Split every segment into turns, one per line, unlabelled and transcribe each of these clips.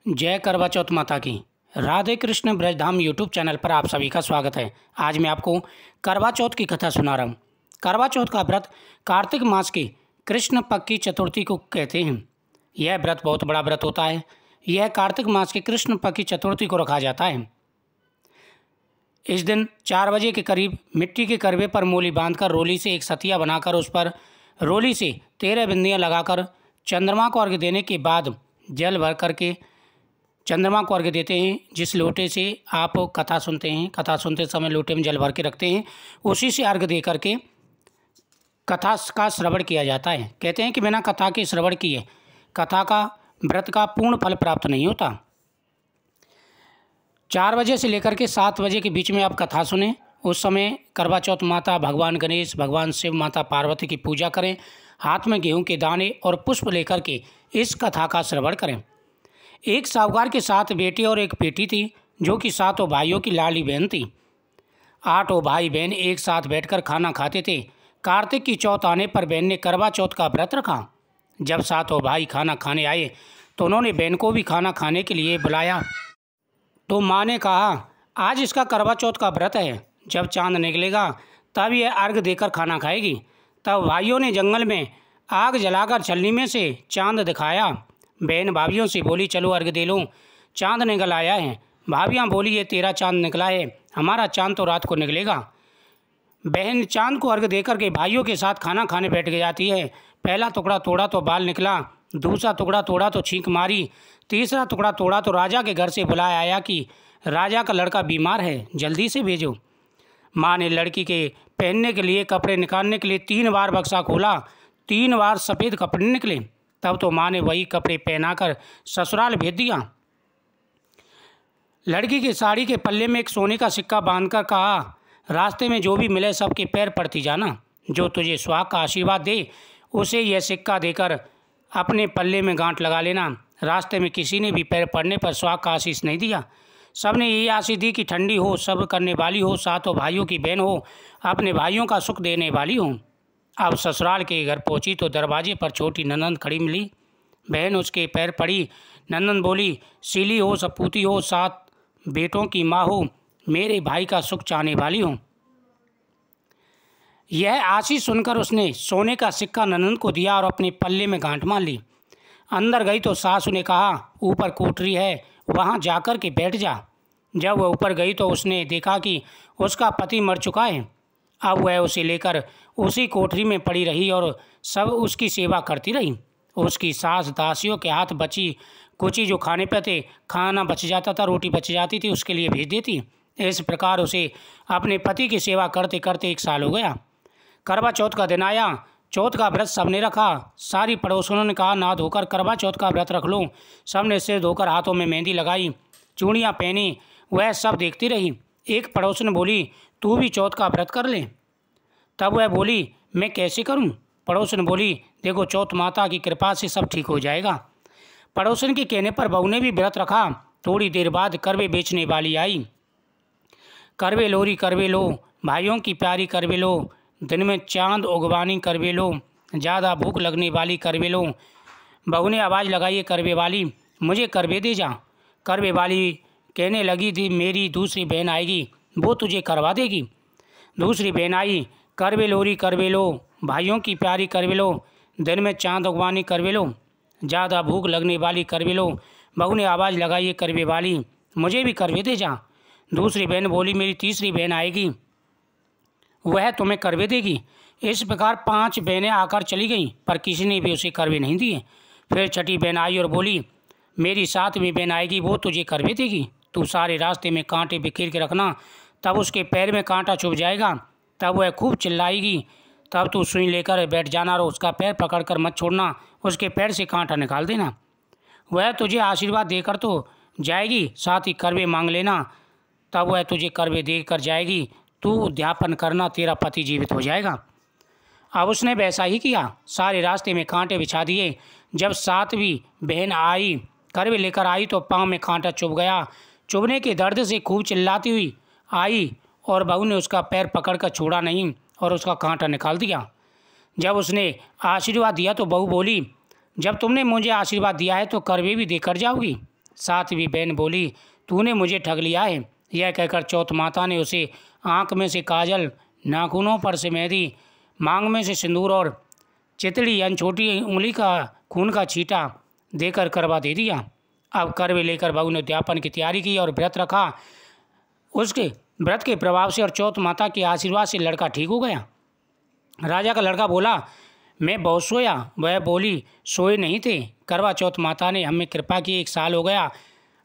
जय करवा चौथ माता की। राधे कृष्ण ब्रजधाम यूट्यूब चैनल पर आप सभी का स्वागत है। आज मैं आपको करवा चौथ की कथा सुना रहा हूँ। करवा चौथ का व्रत कार्तिक मास की कृष्ण पक्ष की चतुर्थी को कहते हैं। यह व्रत बहुत बड़ा व्रत होता है। यह कार्तिक मास के कृष्ण पक्ष की चतुर्थी को रखा जाता है। इस दिन 4 बजे के करीब मिट्टी के करवे पर मोली बांधकर रोली से एक सतिया बनाकर उस पर रोली से 13 बिंदियाँ लगाकर चंद्रमा को अर्घ्य देने के बाद जल भर करके चंद्रमा को अर्घ्य देते हैं। जिस लोटे से आप कथा सुनते हैं, कथा सुनते समय लोटे में जल भर के रखते हैं, उसी से अर्घ्य दे करके कथा का श्रवण किया जाता है। कहते हैं कि बिना कथा के श्रवण किए कथा का व्रत का पूर्ण फल प्राप्त नहीं होता। 4 बजे से लेकर के 7 बजे के बीच में आप कथा सुने। उस समय करवा चौथ माता भगवान गणेश, भगवान शिव, माता पार्वती की पूजा करें। हाथ में गेहूं के दाने और पुष्प लेकर के इस कथा का श्रवण करें। एक साहूकार के 7 बेटे और एक बेटी थी, जो कि 7 भाइयों की लाडली बहन थी। 8 भाई बहन एक साथ बैठकर खाना खाते थे। कार्तिक की चौथ आने पर बहन ने करवा चौथ का व्रत रखा। जब 7 भाई खाना खाने आए तो उन्होंने बहन को भी खाना खाने के लिए बुलाया। तो माँ ने कहा, आज इसका करवा चौथ का व्रत है, जब चांद निकलेगा तब यह अर्घ देकर खाना खाएगी। तब भाइयों ने जंगल में आग जलाकर छलनी में से चांद दिखाया। बहन भाभियों से बोली, चलो अर्घ दे लो, चांद निकल आया है। भाभियाँ बोली, ये तेरा चांद निकला है, हमारा चांद तो रात को निकलेगा। बहन चांद को अर्घ देकर के भाइयों के साथ खाना खाने बैठ जाती है। पहला टुकड़ा तोड़ा तो बाल निकला, दूसरा टुकड़ा तोड़ा तो छींक मारी, तीसरा टुकड़ा तोड़ा तो राजा के घर से बुलाया आया कि राजा का लड़का बीमार है, जल्दी से भेजो। माँ ने लड़की के पहनने के लिए कपड़े निकालने के लिए 3 बार बक्सा खोला। 3 बार सफ़ेद कपड़े निकले। तब तो माँ ने वही कपड़े पहनाकर ससुराल भेज दिया। लड़की की साड़ी के पल्ले में एक सोने का सिक्का बांधकर कहा, रास्ते में जो भी मिले सबके पैर पड़ती जाना। जो तुझे सुहाग का आशीर्वाद दे उसे यह सिक्का देकर अपने पल्ले में गांठ लगा लेना। रास्ते में किसी ने भी पैर पड़ने पर सुहाग का आशीष नहीं दिया। सबने यही आशीष दी कि ठंडी हो, सब्र करने वाली हो, 7 भाइयों की बहन हो, अपने भाइयों का सुख देने वाली हो। अब ससुराल के घर पहुंची तो दरवाजे पर छोटी ननंद खड़ी मिली। बहन उसके पैर पड़ी। ननंद बोली, सीली हो, सपूती हो, 7 बेटों की माँ हो, मेरे भाई का सुख चाहने वाली हो। यह आशीष सुनकर उसने सोने का सिक्का ननंद को दिया और अपने पल्ले में गांठ मार ली। अंदर गई तो सासू ने कहा, ऊपर कोठरी है, वहाँ जाकर के बैठ जा। जब वह ऊपर गई तो उसने देखा कि उसका पति मर चुका है। अब वह उसे लेकर उसी कोठरी में पड़ी रही और सब उसकी सेवा करती रही। उसकी सास दासियों के हाथ बची कुची जो खाने पे थे, खाना बच जाता था, रोटी बच जाती थी, उसके लिए भेज देती। इस प्रकार उसे अपने पति की सेवा करते करते 1 साल हो गया। करवा चौथ का दिन आया। चौथ का व्रत सबने रखा। सारी पड़ोसियों ने कहा, ना धोकर करवा चौथ का व्रत रख लो। सबने सिर धोकर हाथों में मेहंदी लगाई, चूड़ियाँ पहनी। वह सब देखती रही। एक पड़ोसन बोली, तू भी चौथ का व्रत कर ले। तब वह बोली, मैं कैसे करूं? पड़ोसन बोली, देखो चौथ माता की कृपा से सब ठीक हो जाएगा। पड़ोसन के कहने पर बहू ने भी व्रत रखा। थोड़ी देर बाद करवे बेचने वाली आई। करवे लोरी करवे लो, भाइयों की प्यारी करवे लो, दिन में चांद उगवानी करवे लो, ज़्यादा भूख लगने वाली करवे लो। बहू ने आवाज़ लगाई, करवे वाली मुझे करवे दे जा। करवे वाली कहने लगी थी, मेरी दूसरी बहन आएगी, वो तुझे करवा देगी। दूसरी बहन आई, करवे लोरी करवे लो, भाइयों की प्यारी करवे लो, दिन में चांद उगवानी करवे लो, ज़्यादा भूख लगने वाली करवे लो। बहू ने आवाज़ लगाई, करवे वाली मुझे भी करवे दे जा। दूसरी बहन बोली, मेरी तीसरी बहन आएगी, वह तुम्हें करवे देगी। इस प्रकार 5 बहनें आकर चली गईं, पर किसी ने भी उसे करवे नहीं दिए। फिर छठी बहन आई और बोली, मेरी 7वीं बहन आएगी, वो तुझे करवे देगी। तू सारे रास्ते में कांटे बिखेर के रखना, तब उसके पैर में कांटा चुभ जाएगा। तब वह खूब चिल्लाएगी, तब तू सुई लेकर बैठ जाना और उसका पैर पकड़कर मत छोड़ना, उसके पैर से कांटा निकाल देना। वह तुझे आशीर्वाद देकर तो जाएगी, साथ ही करवे मांग लेना, तब वह तुझे करवे देकर जाएगी। तू उद्यापन करना, तेरा पति जीवित हो जाएगा। अब उसने वैसा ही किया। सारे रास्ते में कांटे बिछा दिए। जब 7वीं बहन आई, करवे लेकर आई, तो पाँव में कांटा चुभ गया। चुभने के दर्द से खूब चिल्लाती हुई आई और बहू ने उसका पैर पकड़कर छोड़ा नहीं और उसका कांटा निकाल दिया। जब उसने आशीर्वाद दिया तो बहू बोली, जब तुमने मुझे आशीर्वाद दिया है तो करवे भी देकर जाओगी। सातवीं बहन बोली, तूने मुझे ठग लिया है। यह कहकर चौथ माता ने उसे आँख में से काजल, नाखूनों पर से मेहंदी, मांग में से सिंदूर और चितड़ी यानी छोटी उंगली का खून का छींटा देकर करवा दे दिया। अब करवे लेकर बहू ने उद्यापन की तैयारी की और व्रत रखा। उसके व्रत के प्रभाव से और चौथ माता के आशीर्वाद से लड़का ठीक हो गया। राजा का लड़का बोला, मैं बहुत सोया। वह बोली, सोए नहीं थे। करवा चौथ माता ने हमें कृपा की, 1 साल हो गया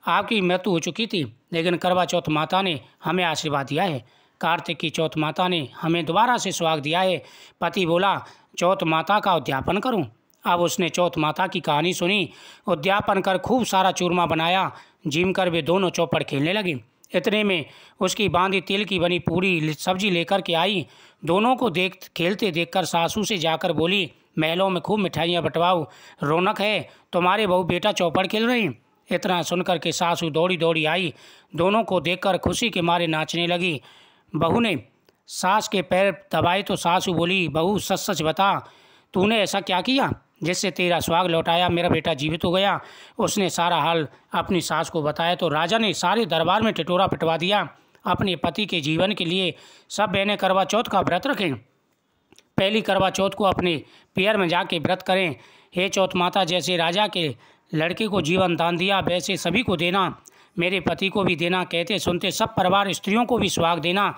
आपकी मृत्यु हो चुकी थी, लेकिन करवा चौथ माता ने हमें आशीर्वाद दिया है। कार्तिक की चौथ माता ने हमें दोबारा से सुहाग दिया है। पति बोला, चौथ माता का उद्यापन करूं। अब उसने चौथ माता की कहानी सुनी, उद्यापन कर खूब सारा चूरमा बनाया। जिम कर वे दोनों चौपड़ खेलने लगे। इतने में उसकी बांधी तिल की बनी पूरी सब्जी लेकर के आई। दोनों को खेलते देखकर सासू से जाकर बोली, महलों में खूब मिठाइयाँ बंटवाओ, रौनक है, तुम्हारे बहू बेटा चौपड़ खेल रहे हैं। इतना सुनकर के सासू दौड़ी दौड़ी आई। दोनों को देखकर खुशी के मारे नाचने लगी। बहू ने सास के पैर दबाए तो सासू बोली, बहू सच सच बता, तूने ऐसा क्या किया जिससे तेरा सुहाग लौटाया, मेरा बेटा जीवित हो गया। उसने सारा हाल अपनी सास को बताया तो राजा ने सारे दरबार में टिटोरा पिटवा दिया। अपने पति के जीवन के लिए सब बहनें करवा चौथ का व्रत रखें। पहली करवा चौथ को अपने पियर में जाके व्रत करें। हे चौथ माता, जैसे राजा के लड़के को जीवन दान दिया वैसे सभी को देना, मेरे पति को भी देना। कहते सुनते सब परिवार स्त्रियों को भी सुहाग देना।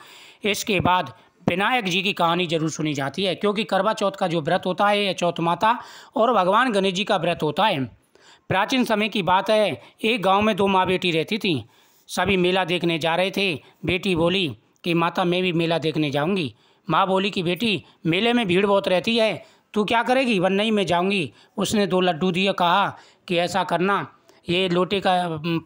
इसके बाद विनायक जी की कहानी जरूर सुनी जाती है, क्योंकि करवा चौथ का जो व्रत होता है यह चौथ माता और भगवान गणेश जी का व्रत होता है। प्राचीन समय की बात है, एक गांव में 2 माँ बेटी रहती थीं। सभी मेला देखने जा रहे थे। बेटी बोली कि माता मैं भी मेला देखने जाऊंगी। माँ बोली कि बेटी मेले में भीड़ बहुत रहती है, तू क्या करेगी? वन नहीं, मैं जाऊंगी। उसने 2 लड्डू दिए, कहा कि ऐसा करना, ये लोटे का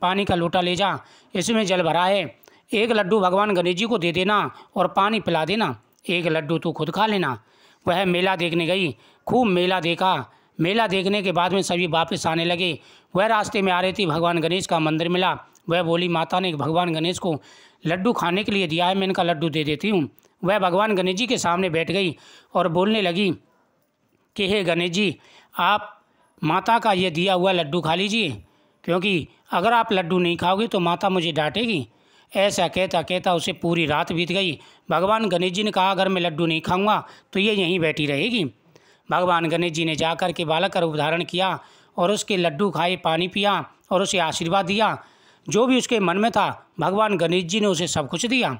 पानी का लोटा ले जा, इसमें जल भरा है, 1 लड्डू भगवान गणेश जी को दे देना और पानी पिला देना, 1 लड्डू तू खुद खा लेना। वह मेला देखने गई, खूब मेला देखा। मेला देखने के बाद में सभी वापस आने लगे। वह रास्ते में आ रही थी, भगवान गणेश का मंदिर मिला। वह बोली, माता ने भगवान गणेश को लड्डू खाने के लिए दिया है, मैं इनका लड्डू दे देती हूँ। वह भगवान गणेश जी के सामने बैठ गई और बोलने लगी कि हे गणेश जी, आप माता का ये दिया हुआ लड्डू खा लीजिए, क्योंकि अगर आप लड्डू नहीं खाओगे तो माता मुझे डांटेगी। ऐसा कहता कहता उसे पूरी रात बीत गई। भगवान गणेश जी ने कहा, अगर मैं लड्डू नहीं खाऊंगा तो ये यहीं बैठी रहेगी। भगवान गणेश जी ने जाकर के बालक का रूप धारण किया और उसके लड्डू खाए, पानी पिया और उसे आशीर्वाद दिया। जो भी उसके मन में था भगवान गणेश जी ने उसे सब कुछ दिया।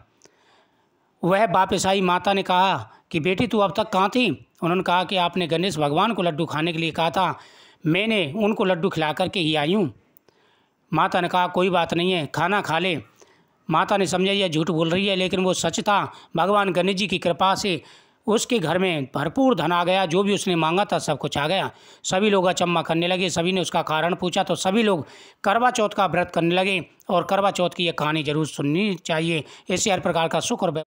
वह वापस आई। माता ने कहा कि बेटी तू अब तक कहाँ थी? उन्होंने कहा कि आपने गणेश भगवान को लड्डू खाने के लिए कहा था, मैंने उनको लड्डू खिला करके ही आई हूँ। माता ने कहा कोई बात नहीं है, खाना खा ले। माता ने समझा यह झूठ बोल रही है, लेकिन वो सच था। भगवान गणेश जी की कृपा से उसके घर में भरपूर धन आ गया। जो भी उसने मांगा था सब कुछ आ गया। सभी लोग अचंभा करने लगे। सभी ने उसका कारण पूछा तो सभी लोग करवा चौथ का व्रत करने लगे। और करवा चौथ की यह कहानी जरूर सुननी चाहिए। इससे हर प्रकार का सुख और